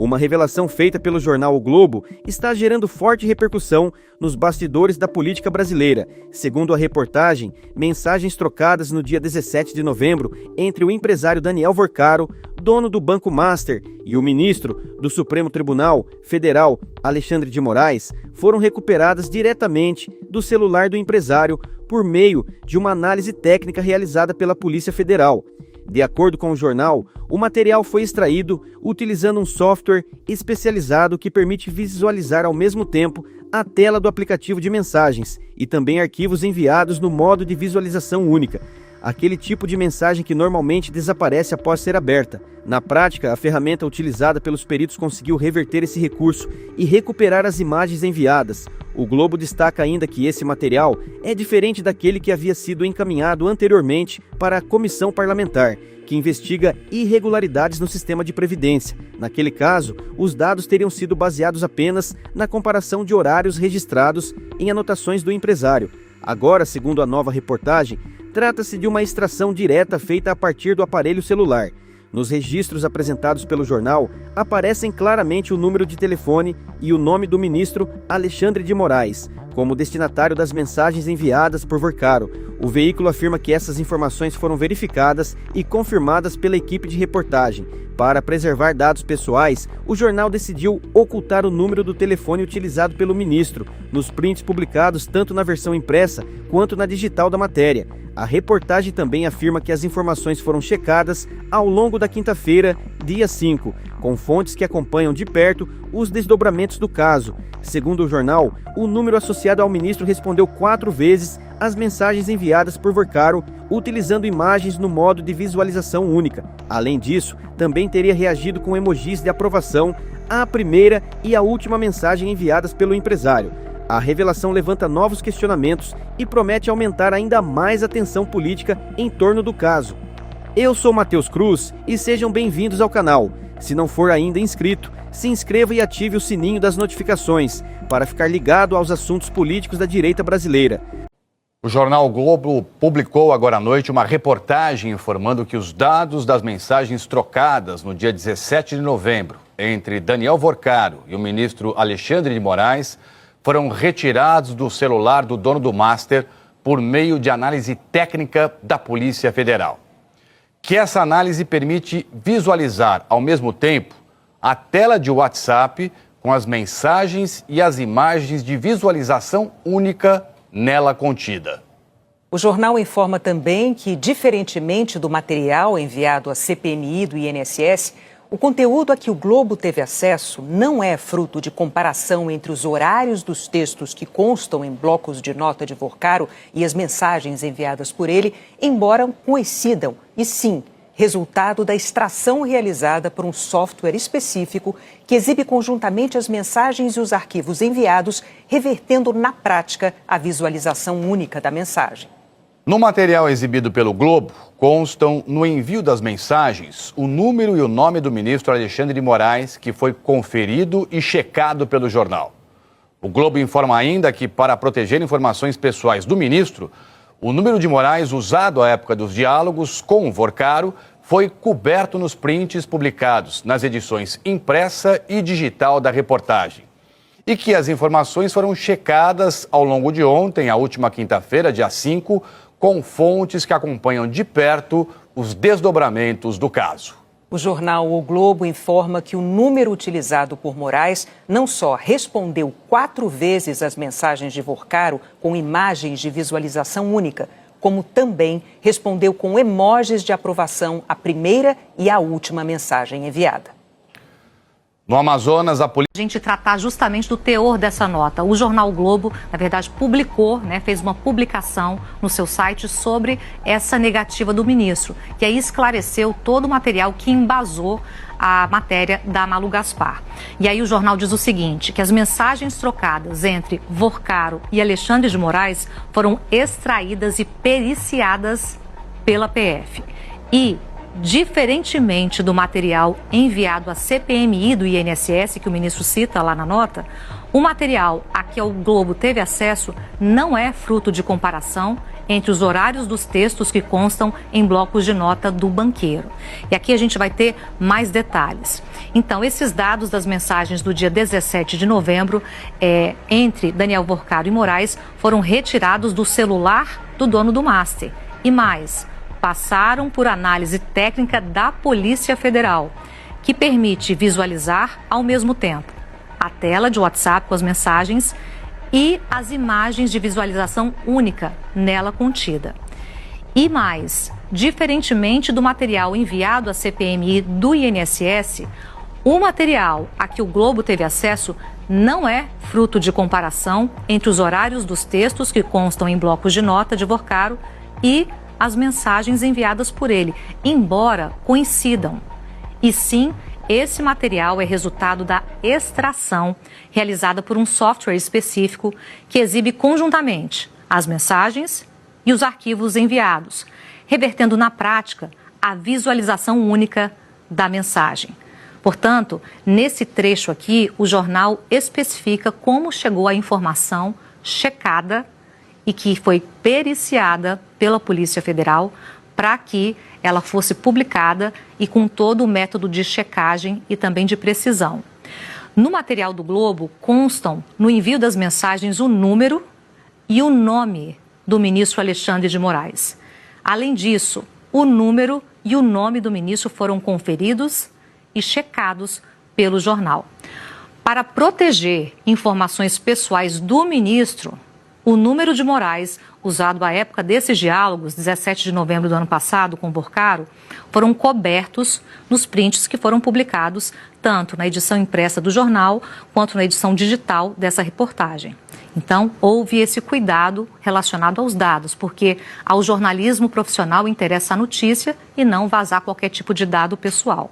Uma revelação feita pelo jornal O Globo está gerando forte repercussão nos bastidores da política brasileira. Segundo a reportagem, mensagens trocadas no dia 17 de novembro entre o empresário Daniel Vorcaro, dono do Banco Master, e o ministro do Supremo Tribunal Federal, Alexandre de Moraes, foram recuperadas diretamente do celular do empresário por meio de uma análise técnica realizada pela Polícia Federal. De acordo com o jornal, o material foi extraído utilizando um software especializado que permite visualizar ao mesmo tempo a tela do aplicativo de mensagens e também arquivos enviados no modo de visualização única, aquele tipo de mensagem que normalmente desaparece após ser aberta. Na prática, a ferramenta utilizada pelos peritos conseguiu reverter esse recurso e recuperar as imagens enviadas. O Globo destaca ainda que esse material é diferente daquele que havia sido encaminhado anteriormente para a comissão parlamentar, que investiga irregularidades no sistema de previdência. Naquele caso, os dados teriam sido baseados apenas na comparação de horários registrados em anotações do empresário. Agora, segundo a nova reportagem, trata-se de uma extração direta feita a partir do aparelho celular. Nos registros apresentados pelo jornal, aparecem claramente o número de telefone e o nome do ministro Alexandre de Moraes, como destinatário das mensagens enviadas por Vorcaro. O veículo afirma que essas informações foram verificadas e confirmadas pela equipe de reportagem. Para preservar dados pessoais, o jornal decidiu ocultar o número do telefone utilizado pelo ministro nos prints publicados tanto na versão impressa quanto na digital da matéria. A reportagem também afirma que as informações foram checadas ao longo da quinta-feira, dia 5, com fontes que acompanham de perto os desdobramentos do caso. Segundo o jornal, o número associado ao ministro respondeu 4 vezes às mensagens enviadas por Vorcaro, utilizando imagens no modo de visualização única. Além disso, também teria reagido com emojis de aprovação à primeira e à última mensagem enviadas pelo empresário. A revelação levanta novos questionamentos e promete aumentar ainda mais a tensão política em torno do caso. Eu sou Matheus Cruz e sejam bem-vindos ao canal. Se não for ainda inscrito, se inscreva e ative o sininho das notificações para ficar ligado aos assuntos políticos da direita brasileira. O jornal o Globo publicou agora à noite uma reportagem informando que os dados das mensagens trocadas no dia 17 de novembro entre Daniel Vorcaro e o ministro Alexandre de Moraes foram retirados do celular do dono do Master por meio de análise técnica da Polícia Federal. Que essa análise permite visualizar ao mesmo tempo a tela de WhatsApp com as mensagens e as imagens de visualização única nela contida. O jornal informa também que, diferentemente do material enviado à CPMI do INSS, o conteúdo a que o Globo teve acesso não é fruto de comparação entre os horários dos textos que constam em blocos de nota de Vorcaro e as mensagens enviadas por ele, embora coincidam, e sim, resultado da extração realizada por um software específico que exibe conjuntamente as mensagens e os arquivos enviados, revertendo na prática a visualização única da mensagem. No material exibido pelo Globo, constam no envio das mensagens o número e o nome do ministro Alexandre de Moraes, que foi conferido e checado pelo jornal. O Globo informa ainda que, para proteger informações pessoais do ministro, o número de Moraes usado à época dos diálogos com o Vorcaro foi coberto nos prints publicados nas edições impressa e digital da reportagem. E que as informações foram checadas ao longo de ontem, a última quinta-feira, dia 5, com fontes que acompanham de perto os desdobramentos do caso. O jornal O Globo informa que o número utilizado por Moraes não só respondeu 4 vezes às mensagens de Vorcaro com imagens de visualização única, como também respondeu com emojis de aprovação à primeira e à última mensagem enviada. No Amazonas, a polícia... A gente tratar justamente do teor dessa nota. O jornal o Globo, na verdade, publicou, fez uma publicação no seu site sobre essa negativa do ministro, que aí esclareceu todo o material que embasou a matéria da Malu Gaspar. E aí o jornal diz o seguinte, que as mensagens trocadas entre Vorcaro e Alexandre de Moraes foram extraídas e periciadas pela PF. E diferentemente do material enviado à CPMI do INSS, que o ministro cita lá na nota, o material a que o Globo teve acesso não é fruto de comparação entre os horários dos textos que constam em blocos de nota do banqueiro. E aqui a gente vai ter mais detalhes. Então, esses dados das mensagens do dia 17 de novembro entre Daniel Vorcaro e Moraes foram retirados do celular do dono do master. E mais, passaram por análise técnica da Polícia Federal, que permite visualizar ao mesmo tempo a tela de WhatsApp com as mensagens e as imagens de visualização única nela contida. E mais, diferentemente do material enviado à CPMI do INSS, o material a que o Globo teve acesso não é fruto de comparação entre os horários dos textos que constam em blocos de nota de Vorcaro e as mensagens enviadas por ele, embora coincidam. E sim, esse material é resultado da extração realizada por um software específico que exibe conjuntamente as mensagens e os arquivos enviados, revertendo na prática a visualização única da mensagem. Portanto, nesse trecho aqui, o jornal especifica como chegou a informação checada e que foi periciada pela Polícia Federal para que ela fosse publicada e com todo o método de checagem e também de precisão. No material do Globo constam, no envio das mensagens, o número e o nome do ministro Alexandre de Moraes. Além disso, o número e o nome do ministro foram conferidos e checados pelo jornal. Para proteger informações pessoais do ministro, o número de Moraes, usado à época desses diálogos, 17 de novembro do ano passado, com Vorcaro, foram cobertos nos prints que foram publicados tanto na edição impressa do jornal quanto na edição digital dessa reportagem. Então, houve esse cuidado relacionado aos dados, porque ao jornalismo profissional interessa a notícia e não vazar qualquer tipo de dado pessoal.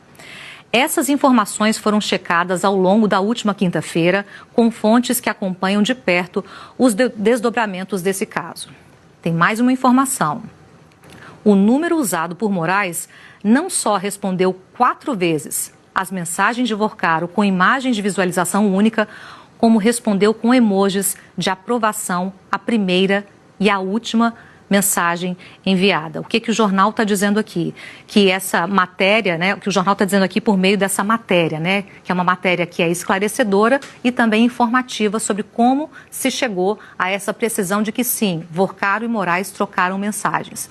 Essas informações foram checadas ao longo da última quinta-feira com fontes que acompanham de perto os desdobramentos desse caso. Tem mais uma informação. O número usado por Moraes não só respondeu 4 vezes às mensagens de Vorcaro com imagens de visualização única, como respondeu com emojis de aprovação à primeira e à última mensagem enviada. O que o jornal está dizendo aqui? Que essa matéria, né, o que o jornal está dizendo aqui por meio dessa matéria, né, que é uma matéria que é esclarecedora e também informativa sobre como se chegou a essa precisão de que sim, Vorcaro e Moraes trocaram mensagens.